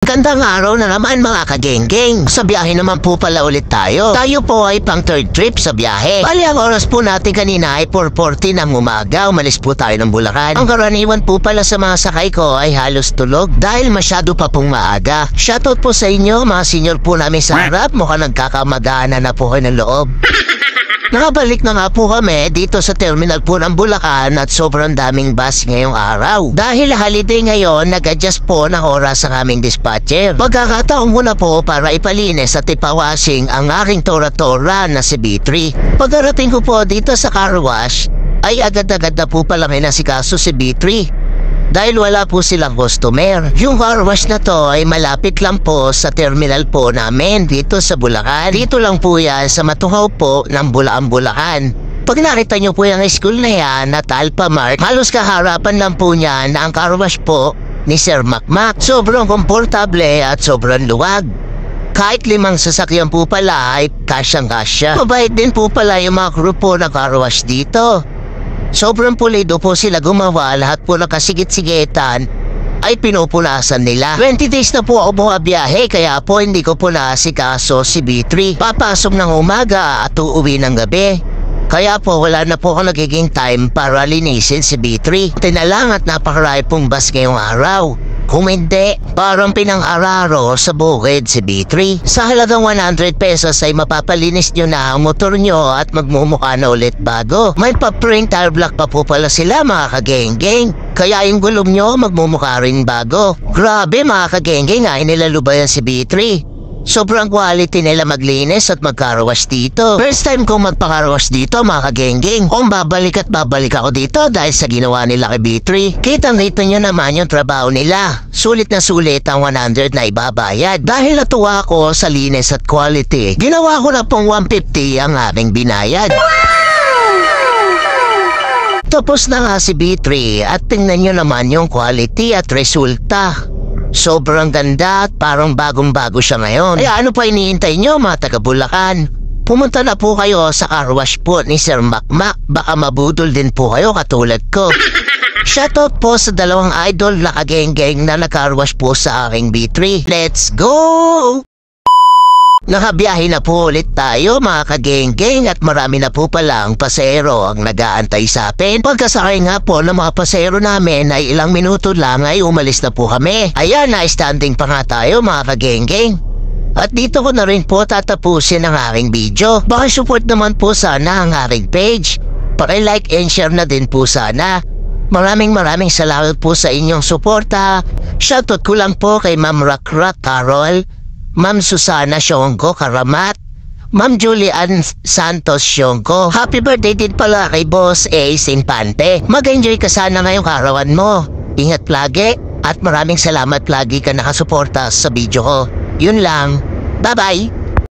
Gandang araw na naman mga kagenggeng. Sa biyahe naman po pala ulit tayo. Tayo po ay pang third trip sa biyahe. Bali ang oras po natin kanina ay 4:40 ng umaga. Umalis po tayo ng Bulacan. Ang karaniwan po pala sa mga sakay ko ay halos tulog dahil masyado pa pong maaga. Shoutout po sa inyo mga senior po namin sa harap. Mukhang nagkakamagana na po kayo ng loob. Nakabalik na nga po kami dito sa terminal po ng Bulacan at sobrang daming bus ngayong araw. Dahil holiday ngayon, nag-adjust po ng oras ang aming dispatcher. Pagkakataon muna po para ipalinis at ipawashing ang aking tora-tora na si B3. Pagkarating ko po dito sa car wash, ay agad-agad na po pala may nasikaso si B3. Dahil wala po silang customer. Yung car wash na to ay malapit lang po sa terminal po namin dito sa Bulacan. Dito lang po yan sa Matuhaw po ng Bulacan. Pag nakita nyo po yung school na yan at Alphamart, halos kaharapan lang po niyan ang car wash po ni Sir Makmak. Sobrang komportable at sobrang luwag. Kahit 5 sasakyan po pala ay kasyang-kasya. Mabait din po pala yung mga grupo na car wash dito. Sobrang pulido po sila gumawa, lahat po nakasigit-sigitan ay pinupunasan nila. 20 days na po ako bumabiyahe kaya po hindi ko po naasikaso si B3. Papasok ng umaga at uuwi ng gabi. Kaya po wala na po ako nagiging time para linisin si B3. Tinalang at napakarami pong bus ngayong araw. Kung hindi, parang pinang-araro sa bukid si B3. Sa halagang 100 pesos ay mapapalinis nyo na ang motor nyo at magmumukha na ulit bago. May pa-print tire block pa po pala sila mga kagenggeng. Kaya yung gulong nyo magmumukha rin bago. Grabe mga kagenggeng ay nilalubayan si B3. Sobrang quality nila maglinis at magkarawas dito. First time kong magpakarawas dito mga kagenggeng. Kung babalik at babalik ako dito dahil sa ginawa nila kay B3. Kitang-kita nyo naman yung trabaho nila. Sulit na sulit ang 100 na ibabayad. Dahil natuwa ako sa linis at quality, ginawa ko na pong 150 ang aming binayad. Tapos na nga si B3 at tingnan nyo naman yung quality at resulta. Sobrang ganda at parang bagong-bago siya ngayon. Kaya ano pa iniintay nyo mga taga-Bulacan? Pumunta na po kayo sa car wash po ni Sir Makmak. Baka mabudol din po kayo katulad ko. Shoutout po sa dalawang idol na kagenggeng na nag-car wash po sa aking B3. Let's go! Nakabiyahe na po ulit tayo mga kagenggeng at marami na po palang pasero ang nag-aantay sa atin. Pagkasakay nga po ng mga pasero namin ay ilang minuto lang ay umalis na po kami. Ayan na, standing pa nga tayo mga kagenggeng. At dito ko na rin po tatapusin ang aking video. Pakisupport naman po sana ang aking page. Paki-like and share na din po sana. Maraming salamat po sa inyong suporta. Shoutout ko lang po kay Ma'am Rakrak Carol, Ma'am Susana Shongko Karamat, Ma'am Julian Santos Shongko. Happy birthday din pala kay Boss Ace Infante. Mag-enjoy ka sana ngayong karawan mo. Ingat lagi at maraming salamat lagi ka nakasuporta sa video ko. Yun lang. Bye-bye!